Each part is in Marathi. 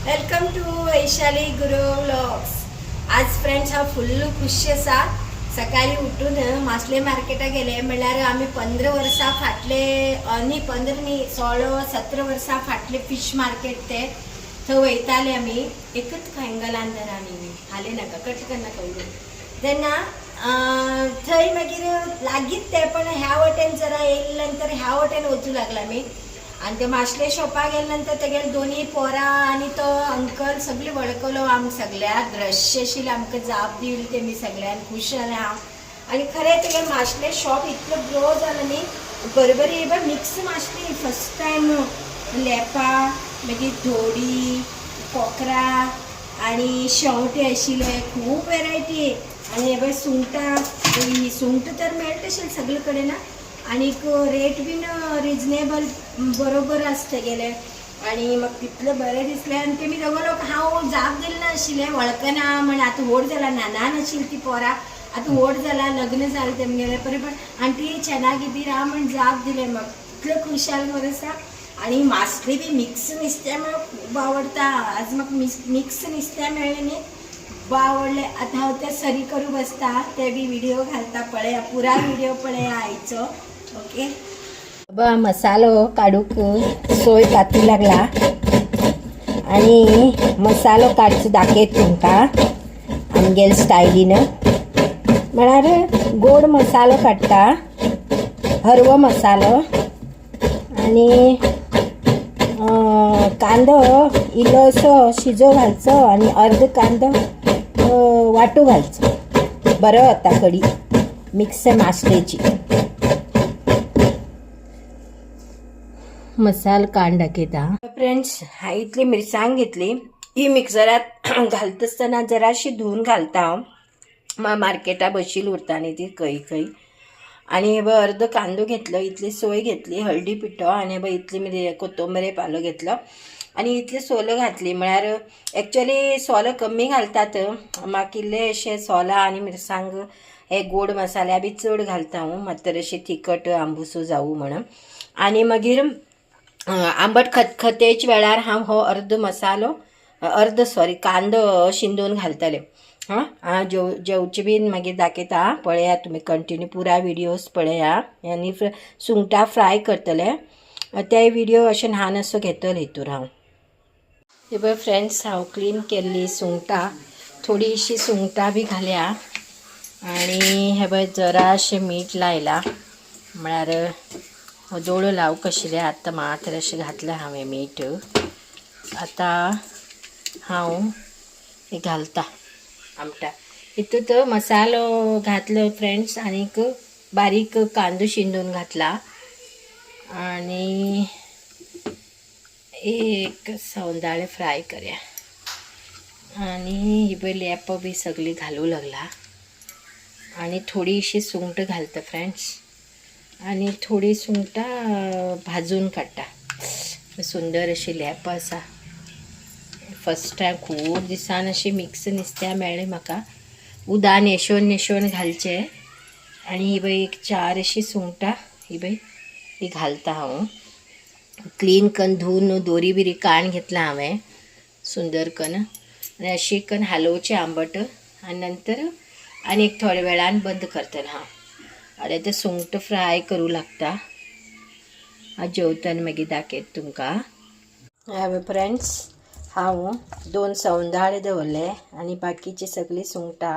Welcome to Vaishali Guru vlogs. आज फ्रेंड्स हा फुल्ल खुश असा सकाळी उठून मासले मार्केटा गेले म्हणल्यार आम्ही 15 वर्सां फाटले आणि 15 न्ही 16-17 वर्सां फाटले फिश मार्केट ते थंय वयताले आमी एकच खांगलान तर आमी हाले नाका कट करनाका उडून तेन्ना थंय मागीर लागीत ते पण ह्या वटेन जरा येयले नंतर ह्या वटेन वचूं लागला आमी आणि ते मासले शॉपाक गेले नंतर तेगेले दोन्ही पोरां आणि तो अंकल सगळी वळखलो आमकां सगळ्याक रश आशिल्ले आमकां जाप दिली तेमी सगळ्यांक खुश जालें हांव आनी खरें तेगे मासले शॉप इतलो ग्रो जालो न्ही बरोबरी मिक्स मासली फर्स्ट टायम लेपा मागीर धोडी कोकरा आनी शेवटे आशिल्ले खूब वेरायटी आनी हे सुंगटां सुंगटां तर मेळटा आशिल्ली सगळे कडेन आनीक रेट बीन रिजनेबल बरोबर आसता गेले आणि मग तितलं बरें दिसलें आनी तेमी दोगो लोक हांव जाप दिलें नाशिल्लें वळखना म्हण आतां व्हड जाला ल्हान आशिल्लीं तीं पोरां आतां व्हड जाला लग्न जालें तेमगेलें बरें पण आंटी ಚೆನ್ನಾಗಿದ್ದೀರಾ राव म्हण जाप दिलें म्हाका इतलो खुशाल बरें आसा आनी मासली बी मिक्स नुस्तें म्हाका खूब आवडटा आज म्हाका मिक्स नुस्तें मेळ्ळें न्ही खूब आवडलें आतां हांव तें सरी करूं बसता ते बी व्हिडिओ घालता पळया पुरा व्हिडिओ पळया आयचो ओके बा मसालो काढूक सोय कातू लागला आणि मसालो काडचो दाखयत तुमकां आमगेल स्टायलीन म्हळ्यार गोड मसालो काडटा हरवो मसालो आणि कांदो इल्लोसो शिजो घालचो आणि अर्द कांदो वाटू घालचो बरो जाता कडी मिक्स मासलेची मसाल कांड दाखयता फ्रेंड्स हांवें इतली मिरसांग घेतली ही मिक्सरात घालता आसतना जराशी धुवन घालता हांव मार्केटा बशील उरता न्ही ती खंय आनी अर्द कांदो घेतलो इतली सोय घेतली हळदी पिठो आनी इतली कोथंबीर पालो घेतलो आनी इतली सोलो घातली म्हळ्यार एक्चुअली सोलो कमी घालतात म्हाका इल्ले अशें सोलां आनी मिरसांग हे गोड मसाल्या बी चड घालता हांव मात्र अशें तिखट आंबूसो जावूं म्हणून आनी मागीर आंबट खतखतेच्या वेळार हांव हो कांदो शिंदून घालतले हां जेवचे बीन मागीर दाखयता पळया तुमी कंटिन्यू पुरा व्हिडिओज पळया आनी सुंगटां फ्राय करतले ते व्हिडिओ अशें ल्हान असो घेतले हितूर हांव हे पळय फ्रेंड्स हांव क्लीन केल्ली सुंगटां थोडीशी सुंगटां बी घाल्या आनी हे पळय जराशें मीठ लायला म्हळ्यार दोळो लावंक आशिल्लें आतां मात्र अशें घातलें हांवें मीठ आतां हांव हे घालता आमटा हितूंत मसालो घातलो फ्रेंड्स आनीक बारीक कांदो शिंदून घातला आनी एक सौंदाळे फ्राय करया आनी ही पळय लेपो बी सगळी घालूं लागला आनी थोडीशी सुंगटां घालता फ्रेंड्स आनी थोडी सुंगटां भाजून काडटा सुंदर अशी लेप आसा फर्स्ट टायम खूब दिसान अशी मिक्स नुस्तें मेळ्ळें म्हाका उदक नेशोन घालचें आनी ही पळय एक 4 अशी सुंगटां ही पळय ही घालता हांव क्लीन करून धुवन दोरी बिरी काण घेतला हांवें सुंदर करून आनी अशी करून हालोवचें आंबट आनी नंतर आनी एक थोड्या वेळान बंद करतलें हांव अरे ते सुंगटां फ्राय करूं लागता हांव जेवतना मागीर दाखयत तुमकां हांवें फ्रेंड्स हांव 2 सौंदाळे दवरले आनी बाकीची सगळी सुंगटां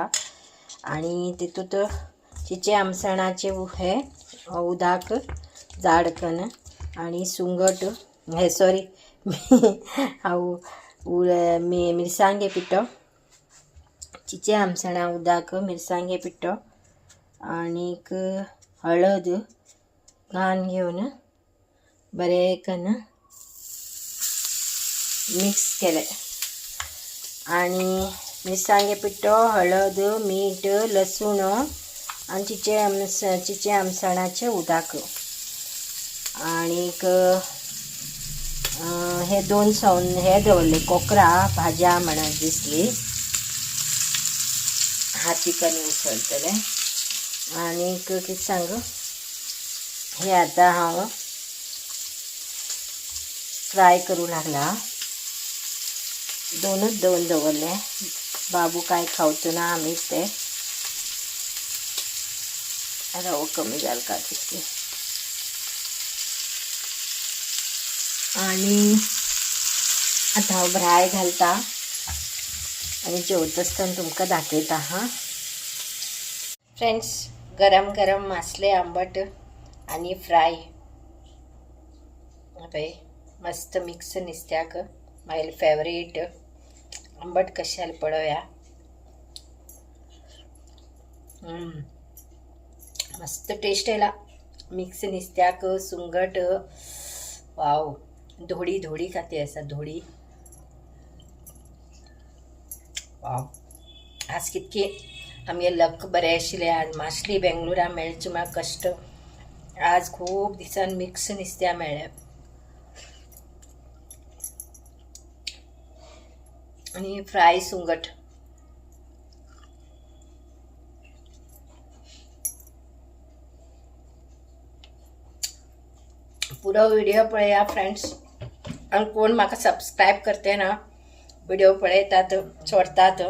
आनी तितूंत चिचे आमसणाचे हे उदक जाड करून आनी सुंगट हे सॉरी हांव मिरसांगे पिठो चिचे आमसणा उदक मिरसांगे पिठो आनीक हळद घान घेवन बरें करून मिक्स केलें आनी मिरसांगे पिठो हळद मीठ लसूण आनी चिचे आमसणाचें उदक आनीक हे 2 हे दवरले कोकरा भाज्या म्हणून दिसली हाती करून उसळटले आनीक कितें सांग हे आतां हांव फ्राय करूं लागला दोन दवरले. बाबू काय खावचो ना आम्ही ते रवो कमी जाल का तितके. आणि आता हांव भ्राय घालता आणि जेवत आसतना तुमकां दाखयता हां. फ्रेंड्स, गरम गरम मासले आंबट आणि फ्राय पळय मस्त मिक्स नुस्त्याक म्हागे फेवरेट आंबट कशाला पळोवया. मस्त टेस्ट येयला मिक्स नुस्त्याक सुंगट. वाव, धोडी खाती आसा धोडी. वाव, आज कितके आमगे लक बरें आशिल्लें. आज मासली बेंगलोरा मेळची म्हाका कश्ट. आज खूब दिसान मिक्स नुस्त्या मेळ्ळें. आणि फ्राय सुंगट. पुरो व्हिडिओ पळया फ्रेंड्स. आणि कोण म्हाका सबस्क्राईब करते ना, व्हिडिओ पळयतात सोडतात,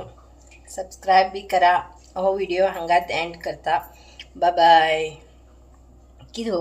सबस्क्राईब बी करा. हो व्हिडिओ हांगात एंड करता. Bye bye. कितें